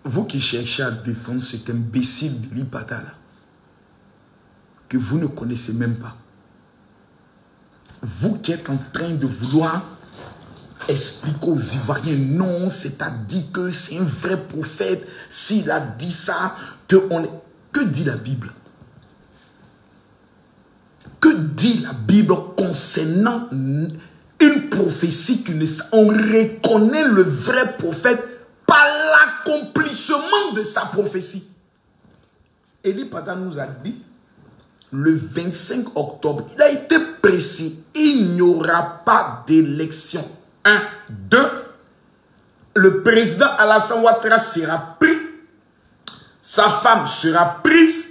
Vous qui cherchez à défendre cet imbécile de l'Ibada là, que vous ne connaissez même pas. Vous qui êtes en train de vouloir expliquer aux Ivoiriens, non, c'est-à-dire que c'est un vrai prophète. S'il a dit ça, que dit la Bible? Que dit la Bible concernant une prophétie on reconnaît le vrai prophète par l'accomplissement de sa prophétie? Élie Pada nous a dit, le 25 octobre, il a été précis, il n'y aura pas d'élection. 1, 2, le président Alassane Ouattara sera pris, sa femme sera prise,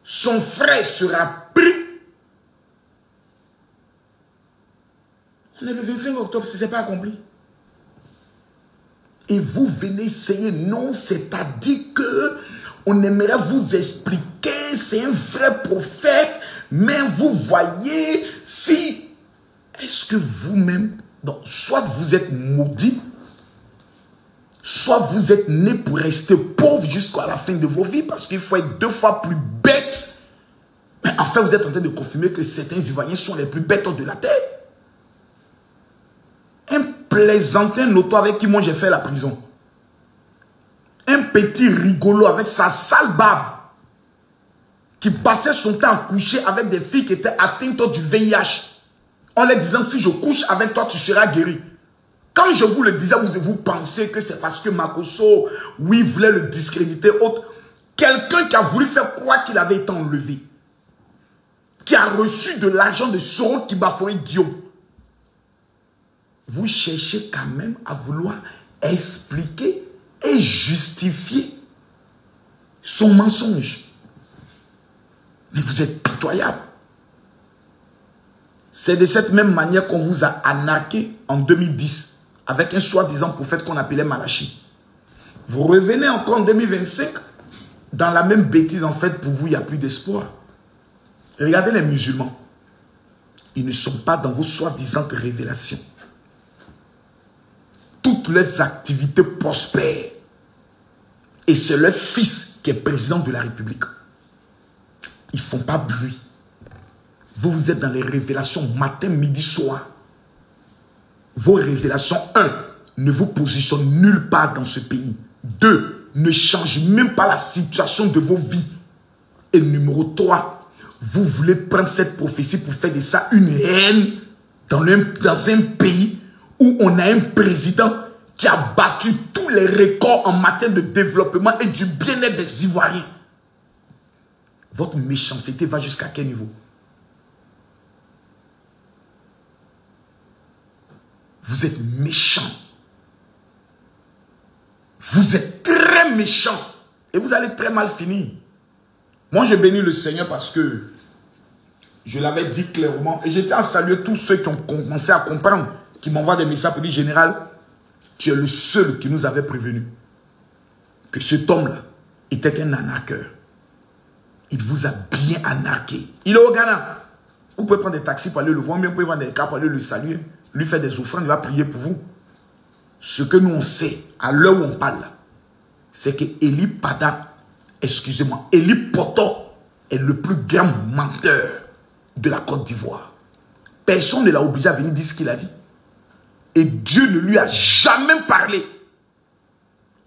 son frère sera pris. On est le 25 octobre, ce n'est pas accompli. Et vous venez essayer, non, c'est-à-dire que on aimerait vous expliquer, c'est un vrai prophète, mais vous voyez, si, est-ce que vous-même, donc, soit vous êtes maudit, soit vous êtes né pour rester pauvre jusqu'à la fin de vos vies, parce qu'il faut être 2 fois plus bête. Mais enfin, vous êtes en train de confirmer que certains Ivoiriens sont les plus bêtes de la terre. Un plaisantin notoire avec qui moi j'ai fait la prison. Un petit rigolo avec sa sale barbe, qui passait son temps à coucher avec des filles qui étaient atteintes du VIH. En leur disant, si je couche avec toi, tu seras guéri. Quand je vous le disais, vous pensez que c'est parce que Makosso, oui, voulait le discréditer, autre. Quelqu'un qui a voulu faire croire qu'il avait été enlevé. Qui a reçu de l'argent de Soro qui bafouait Guillaume. Vous cherchez quand même à vouloir expliquer et justifier son mensonge. Mais vous êtes pitoyable. C'est de cette même manière qu'on vous a anarqué en 2010 avec un soi-disant prophète qu'on appelait Malachi. Vous revenez encore en 2025 dans la même bêtise. En fait, pour vous, il n'y a plus d'espoir. Regardez les musulmans. Ils ne sont pas dans vos soi-disant révélations. Toutes leurs activités prospèrent. Et c'est leur fils qui est président de la République. Ils ne font pas bruit. Vous êtes dans les révélations matin, midi, soir. Vos révélations, 1, ne vous positionnent nulle part dans ce pays. 2, ne changez même pas la situation de vos vies. Et numéro 3, vous voulez prendre cette prophétie pour faire de ça une haine dans un pays où on a un président qui a battu tous les records en matière de développement et du bien-être des Ivoiriens. Votre méchanceté va jusqu'à quel niveau? Vous êtes méchant. Vous êtes très méchant. Et vous allez très mal finir. Moi, je bénis le Seigneur parce que je l'avais dit clairement. Et j'étais à saluer tous ceux qui ont commencé à comprendre, qui m'envoient des messages pour dire, général, tu es le seul qui nous avait prévenu que cet homme-là était un arnaqueur. Il vous a bien arnaqué. Il est au Ghana. Vous pouvez prendre des taxis pour aller le voir, mais vous pouvez prendre des cars pour aller le saluer, lui faire des offrandes, il va prier pour vous. Ce que nous on sait, à l'heure où on parle, c'est que Élie Pada, excusez-moi, Élie Poto est le plus grand menteur de la Côte d'Ivoire. Personne ne l'a obligé à venir dire ce qu'il a dit. Et Dieu ne lui a jamais parlé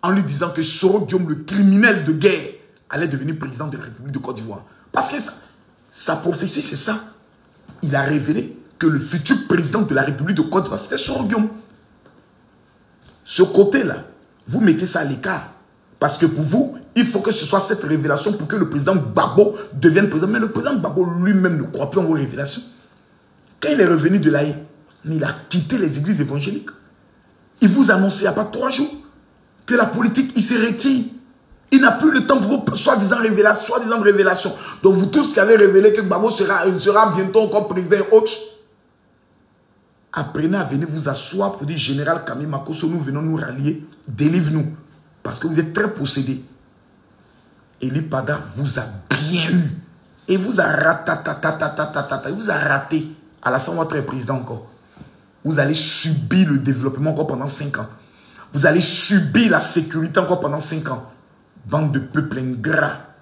en lui disant que Soro Guillaume, le criminel de guerre, allait devenir président de la République de Côte d'Ivoire. Parce que sa prophétie, c'est ça. Il a révélé que le futur président de la République de Côte d'Ivoire, c'était Soro Guillaume. Ce côté-là, vous mettez ça à l'écart. Parce que pour vous, il faut que ce soit cette révélation pour que le président Gbagbo devienne président. Mais le président Gbagbo lui-même ne croit plus en vos révélations. Quand il est revenu de l'AE, il a quitté les églises évangéliques. Il vous annonçait il n'y a pas 3 jours que la politique, il se retire. Il n'a plus le temps pour vos soi-disant révélations. Donc vous tous qui avez révélé que Gbagbo sera bientôt encore président et autres, apprenez à venir vous asseoir pour dire, Général Camille Makosso, nous venons nous rallier, délivre-nous. Parce que vous êtes très possédés. Élie Pada vous a bien eu. Et vous a raté. Il vous a raté. Alassane Ouattara est président encore. Vous allez subir le développement encore pendant 5 ans. Vous allez subir la sécurité encore pendant 5 ans. Bande de peuple ingrat.